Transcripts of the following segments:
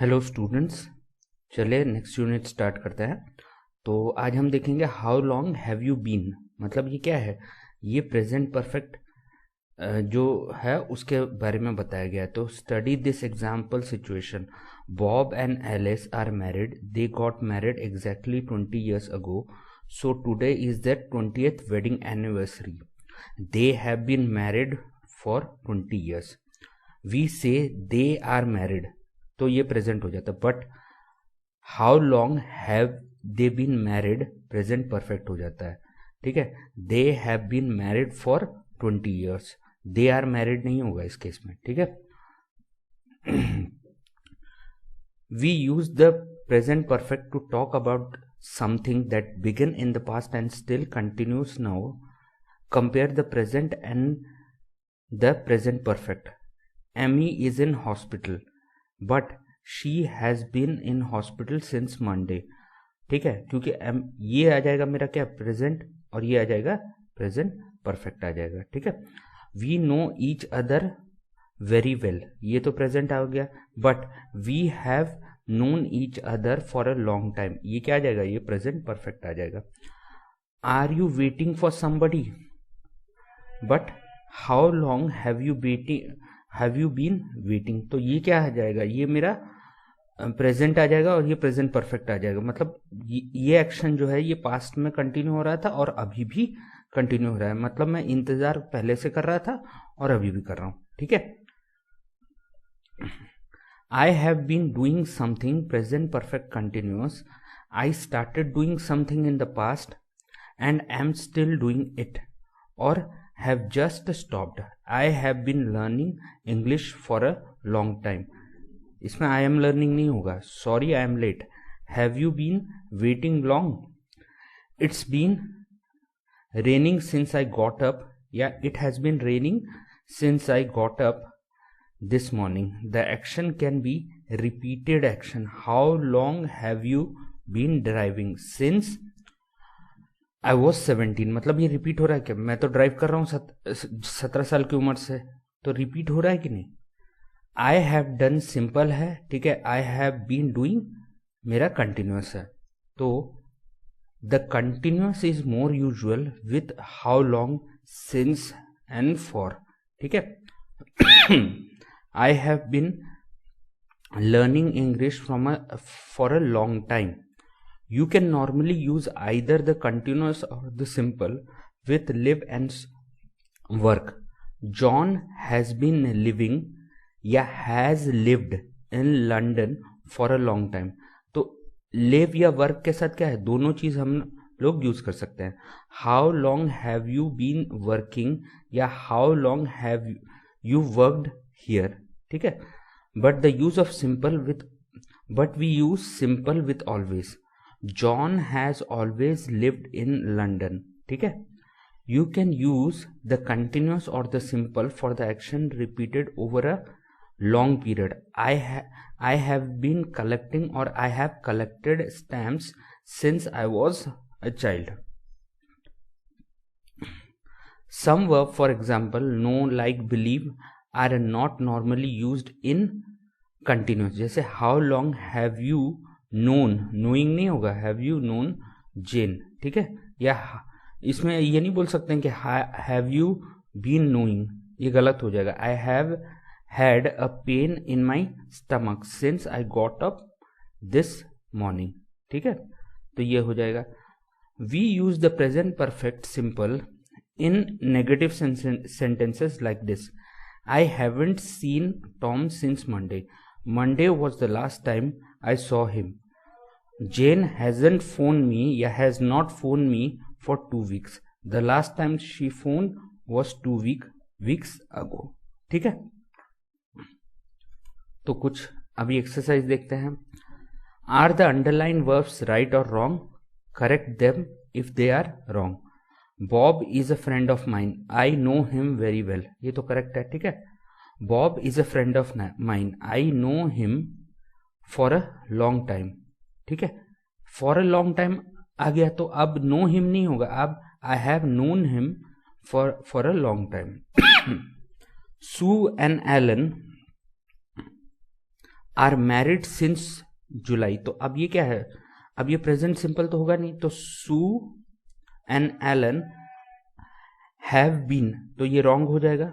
Hello students, चलिए next unit start करते हैं। तो आज हम देखेंगे how long have you been. मतलब ये क्या है, ये प्रेजेंट परफेक्ट जो है उसके बारे में बताया गया है। तो study this example situation. Bob and Alice are married. They got married exactly 20 years ago. So today is their 20th wedding anniversary. They have been married for 20 years. We say they are married, तो ये present हो जाता है। But how long have they been married, present perfect हो जाता है। ठीक है, they have been married for 20 years। They are married नहीं होगा इस केस में। ठीक है, we use the present perfect to talk about something that begin in the past and still continuous now. Compare the present and the present perfect. Amy is in hospital but she has been in hospital since Monday. ठीक है, क्योंकि ये आ जाएगा मेरा क्या, present, और ये आ जाएगा प्रेजेंट परफेक्ट आ जाएगा। ठीक है, we know each other very well, ये तो प्रेजेंट आ गया। But we have known each other for a long time, ये क्या आ जाएगा, ये प्रेजेंट परफेक्ट आ जाएगा। Are you waiting for somebody, but how long have you been waiting, तो ये क्या आ जाएगा, ये मेरा प्रेजेंट आ जाएगा और ये प्रेजेंट परफेक्ट आ जाएगा। मतलब ये एक्शन जो है ये पास्ट में कंटिन्यू हो रहा था और अभी भी कंटिन्यू हो रहा है। मतलब मैं इंतजार पहले से कर रहा था और अभी भी कर रहा हूं। ठीक है, I have been doing something, present perfect continuous. I started doing something in the past and am still doing it, और have just stopped. I have been learning English for a long time. इसमें I am learning नहीं होगा। Sorry, I am late. Have you been waiting long? It's been raining since I got up. Yeah, it has been raining since I got up this morning. The action can be repeated action. How long have you been driving? Since I was 17। मतलब ये repeat हो रहा है क्या, मैं तो drive कर रहा हूँ 17 साल की उम्र से, तो रिपीट हो रहा है कि नहीं। आई हैव डन सिंपल है, ठीक है। आई हैव बीन डूइंग मेरा कंटिन्यूअस है, तो the continuous is more usual with how long, since and for. ठीक है, I have been learning English for a long time. You can normally use either the continuous or the simple with live and work. John has been living या has lived in London for a long time. तो live या work के साथ क्या है, दोनों चीज हम लोग यूज कर सकते हैं। How long have you been working या how long have you worked here। ठीक है, but the use of simple with, but we use simple with always. John has always lived in London। ठीक है, you can use the continuous or the simple for the action repeated over a long period. I have been collecting or I have collected stamps since I was a child. Some verb, for example, know, like, believe, are not normally used in continuous। जैसे how long have you known, knowing नहीं होगा, have you known Jane। ठीक है, या इसमें ये नहीं बोल सकते हैं कि have you been knowing, ये गलत हो जाएगा। I have had a pain in my stomach since I got up this morning। ठीक है, तो ये हो जाएगा। We use the present perfect simple in negative sentences like this. I haven't seen Tom since Monday. Monday was the last time I saw him. Jane hasn't phoned me या has not phoned me for 2 weeks. The last time she phoned was 2 weeks ago। ठीक है, तो कुछ अभी exercise देखते हैं। Are the underlined verbs right or wrong? Correct them if they are wrong. Bob is a friend of mine. I know him very well। ये तो correct है। ठीक है, Bob is a friend of mine. I know him for a long time। ठीक है, for a long time आ गया, तो अब know him नहीं होगा, अब I have known him for a long time। Sue and Alan are married since July. तो अब ये क्या है, अब ये प्रेजेंट सिंपल तो होगा नहीं, तो Sue and Alan have been, तो ये रॉन्ग हो जाएगा।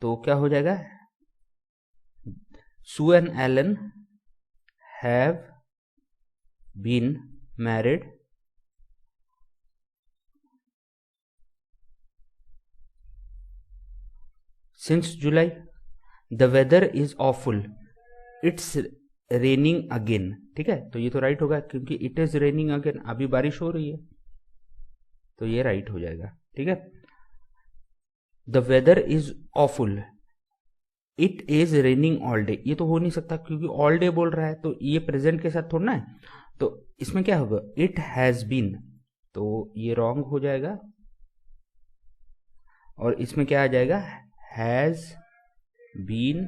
तो क्या हो जाएगा, Sue and Alan have been married since July. The weather is awful, it's raining again. ठीक है, तो ये तो राइट होगा क्योंकि इट इज रेनिंग अगेन, अभी बारिश हो रही है, तो ये राइट हो जाएगा। ठीक है, the weather is awful, it is raining all day, ये तो हो नहीं सकता क्योंकि ऑल डे बोल रहा है, तो ये प्रेजेंट के साथ थोड़ा ना है, तो इसमें क्या होगा, इट हैज बीन, तो ये रॉन्ग हो जाएगा। और इसमें क्या आ जाएगा, हैज बीन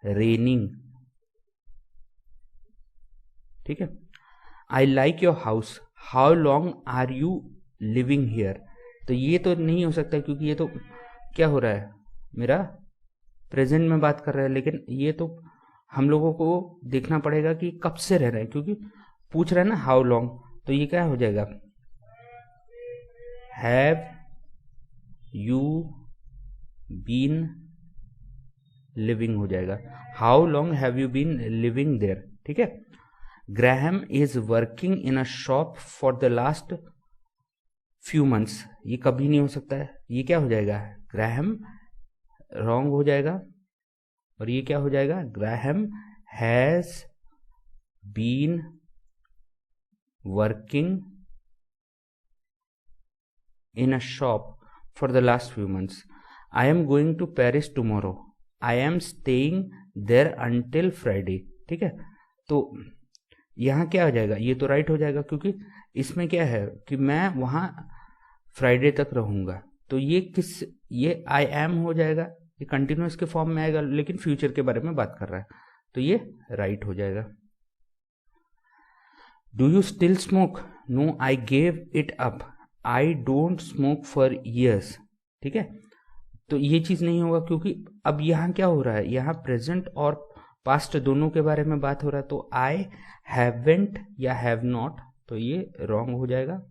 रेनिंग। ठीक है, I like your house, how long are you living here. तो ये तो नहीं हो सकता क्योंकि ये तो क्या हो रहा है, मेरा प्रेजेंट में बात कर रहा है, लेकिन ये तो हम लोगों को देखना पड़ेगा कि कब से रह रहे हैं, क्योंकि पूछ रहा है ना हाउ लॉन्ग, तो ये क्या हो जाएगा, हैव यू बीन लिविंग हो जाएगा, how long have you been living there. ठीक है, Graham is working in a shop for the last few months, ये कभी नहीं हो सकता है, ये क्या हो जाएगा, ग्राहम रॉन्ग हो जाएगा। और ये क्या हो जाएगा, Graham has been working in a shop for the last few months. I am going to Paris tomorrow, I am staying there until Friday. ठीक है, तो यहां क्या हो जाएगा, ये तो राइट हो जाएगा क्योंकि इसमें क्या है कि मैं वहां फ्राइडे तक रहूंगा, तो ये आई एम हो जाएगा, ये कंटिन्यूअस के फॉर्म में आएगा लेकिन फ्यूचर के बारे में बात कर रहा है, तो ये राइट हो जाएगा। Do you still smoke, no I gave it up, I don't smoke for years. ठीक है, तो ये चीज नहीं होगा क्योंकि अब यहाँ क्या हो रहा है, यहाँ प्रेजेंट और पास्ट दोनों के बारे में बात हो रहा है, तो आई हैवेंट या हैव नॉट, तो ये रॉन्ग हो जाएगा।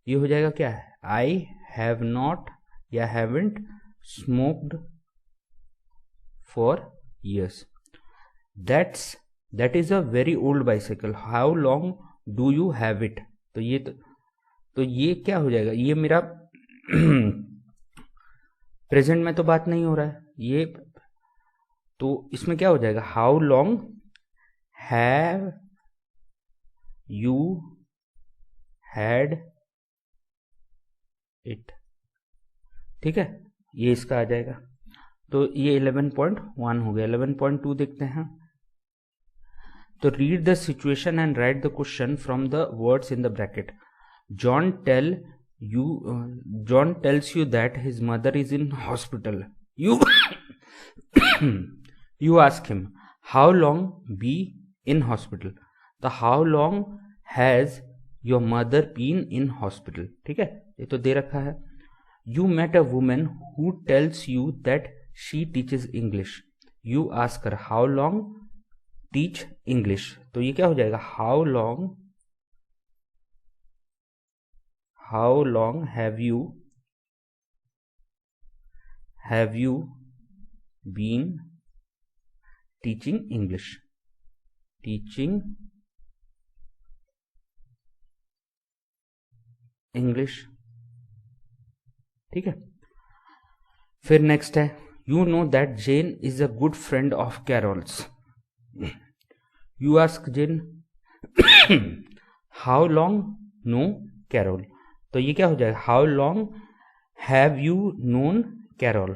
ये हो जाएगा क्या है, आई हैव नॉट या haven't smoked for years. That is a very old bicycle, how long do you have it. तो ये क्या हो जाएगा, ये मेरा प्रेजेंट में तो बात नहीं हो रहा है ये, तो इसमें क्या हो जाएगा, how long have you had it. ठीक है, ये इसका आ जाएगा, तो ये 11.1 हो गया। 11.2 देखते हैं, तो read the situation and right the question from the words in the bracket. John tells you that his mother is in hospital. You ask him, how long be in hospital? तो how long has your mother been in hospital? ठीक है, ये तो दे रखा है। You met a woman who tells you that she teaches English. You ask her, how long teach English? तो ये क्या हो जाएगा, how long have you been teaching English? ठीक है, फिर नेक्स्ट है, you know that Jane is a good friend of Carol's. You ask Jane, how long know Carol? तो ये क्या हो जाएगा, how long have you known Carol.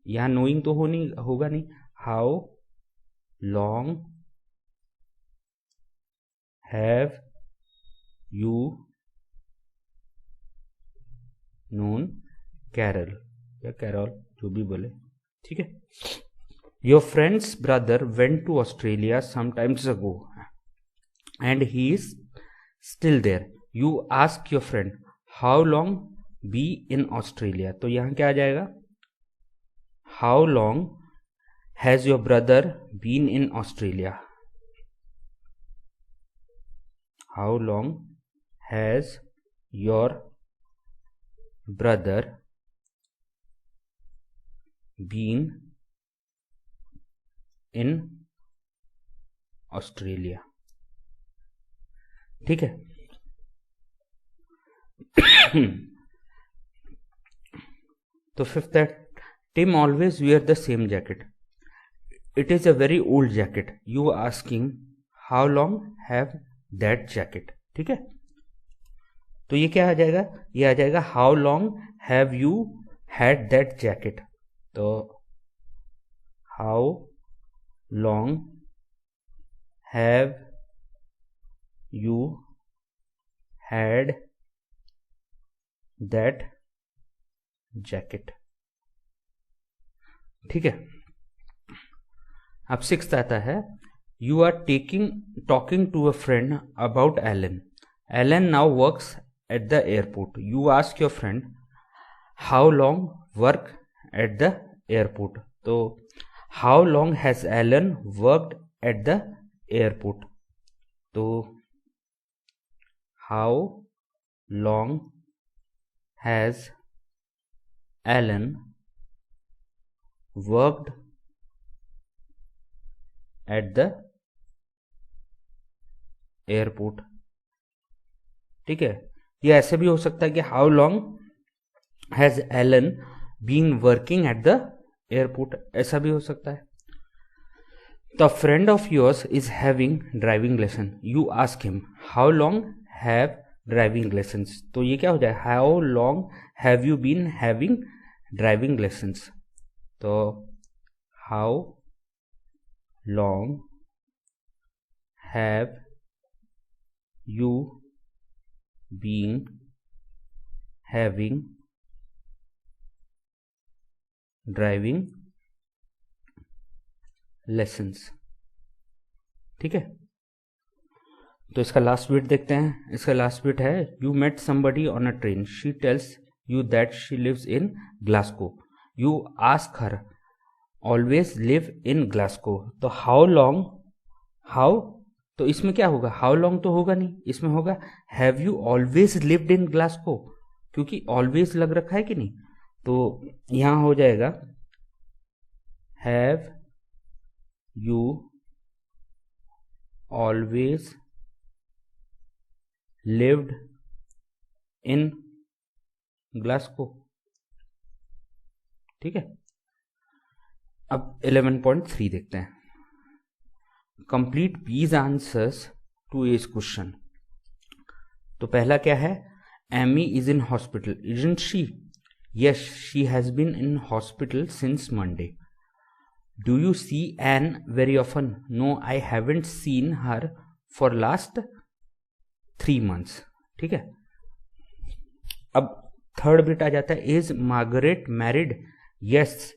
यहां नोइंग तो होगा नहीं, how long have you known Carol या कैरोल, जो भी बोले। ठीक है, your friend's brother went to Australia some times ago and he is still there. You ask your friend, how long be in Australia? तो यहां क्या आ जाएगा, how long has your brother been in Australia? How long has your brother been in Australia? ठीक है. तो fifth है, Tim always wear the same jacket. It is a very old jacket. You asking how long have that jacket. ठीक है. तो ये क्या आ जाएगा? ये आ जाएगा how long have you had that jacket. तो how long have you had that jacket. ठीक है. अब सिक्स्थ आता है, you are talking to a friend about Alan. Alan now works at the airport. You ask your friend how long work at the airport. तो how long has Alan worked at the airport. तो how long has Alan worked at the airport. ठीक है. ये ऐसे भी हो सकता है कि how long has Alan been working at the airport, ऐसा भी हो सकता है. The friend of yours is having driving lesson. You ask him how long have driving lessons. तो ये क्या हो जाए, how long have you been having driving lessons. तो how long have you been having driving lessons. ठीक है. तो इसका लास्ट बिट देखते हैं. इसका लास्ट बिट है, you met somebody on a train. She tells you that she lives in Glasgow. You ask her always live in Glasgow. तो how long, how, तो इसमें क्या होगा, हाउ लॉन्ग तो होगा नहीं, इसमें होगा have you always lived in Glasgow, क्योंकि ऑलवेज लग रखा है कि नहीं. तो यहां हो जाएगा have you always lived in Glasgow. ठीक है. अब 11.3 देखते हैं. कंप्लीट बीज आंसर्स टू इस क्वेश्चन. तो पहला क्या है, Amy is in hospital. Isn't she? Yes, she has been in hospital since Monday. Do you see Ann very often? No, I haven't seen her for last 3 months. ठीक है. अब third bit आ जाता है, is Margaret married? Yes,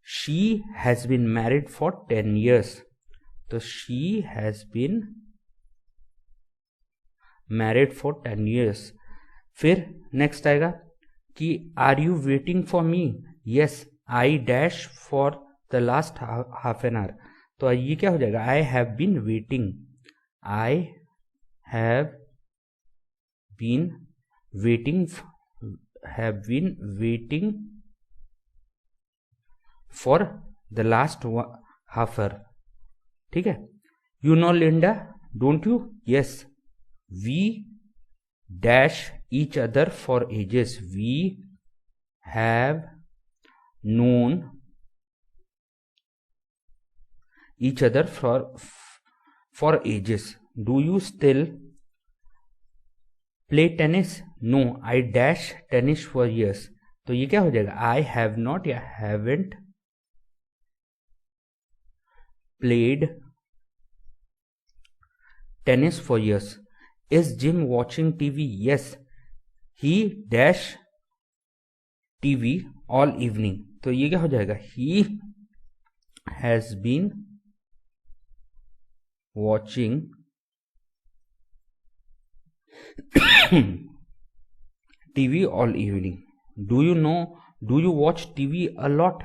she has been married for 10 years. तो she has been married for 10 years. फिर next आएगा कि are you waiting for me? Yes, I dash for the last half an hour. तो ये क्या हो जाएगा, I have been waiting. I have been waiting, have been waiting for the last half hour. ठीक है. You know Linda, don't you? Yes, we dash each other for ages. We have known each other for ages. Do you still play tennis? No, I dash tennis for years. तो ये क्या हो जाएगा, I have not या haven't played tennis for years. Is Jim watching TV? Yes, he dash TV all evening. तो ये क्या हो जाएगा, he has been watching TV all evening. Do you watch TV a lot?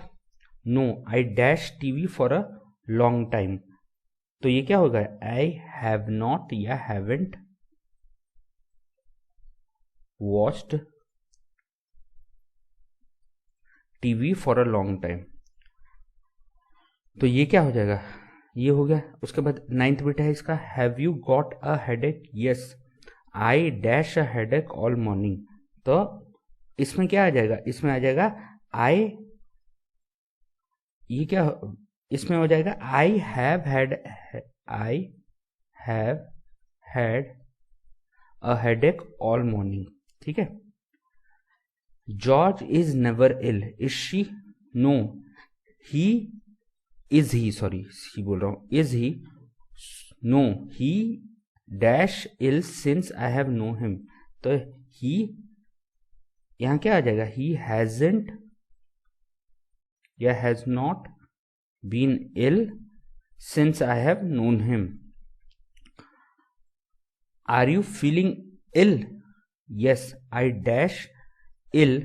No I dash TV for a long time. तो ये क्या होगा, I have not या haven't watched TV for a long time. तो ये क्या हो जाएगा, ये हो गया। उसके बाद 9th बिट है इसका, have you got a headache, yes I dash a headache all morning. तो इसमें क्या आ जाएगा, इसमें आ जाएगा आई, ये क्या इसमें हो जाएगा, I have had a headache all morning. ठीक है। George is never ill, is she, no he is he, sorry he बोल रहा हूं, is he, no he dash ill since I have know him. तो ही यहां क्या आ जाएगा, ही हैजंट या has not been ill since I have known him. Are you feeling ill, yes I dash ill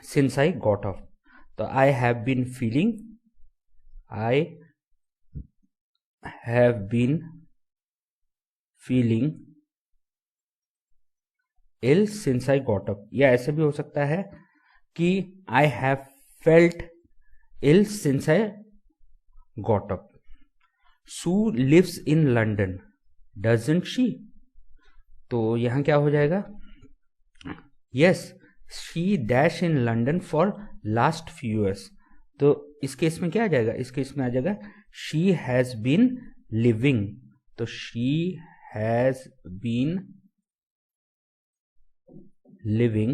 since I got off. तो आई have been feeling, I have been feeling ill since I got up। या ऐसे भी हो सकता है कि I have felt ill since I got up। Sue lives in London, doesn't she? तो यहां क्या हो जाएगा, yes she dash in London for last few years। तो इस केस में क्या आ जाएगा, इस केस में आ जाएगा शी हैज बीन लिविंग। तो she has been living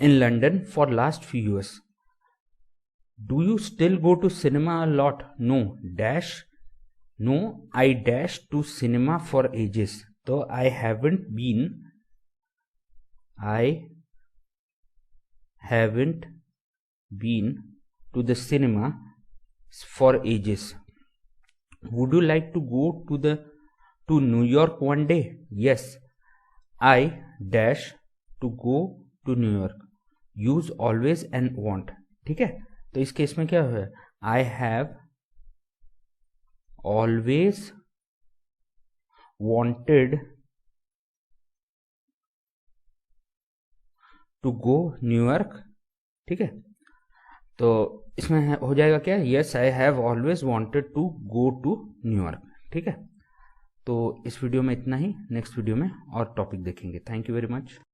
in London for last few years. Do you still go to cinema a lot, no dash, no I dash to cinema for ages. तो I haven't been to the cinema for ages। Would you like to go to New York one day, yes I dash to go to New York। use always and want। ठीक है। तो इस case में क्या है, I have always wanted to go New York। ठीक है। तो इसमें हो जाएगा क्या, yes I have always wanted to go to New York. ठीक है। तो इस वीडियो में इतना ही, नेक्स्ट वीडियो में और टॉपिक देखेंगे। Thank you very much.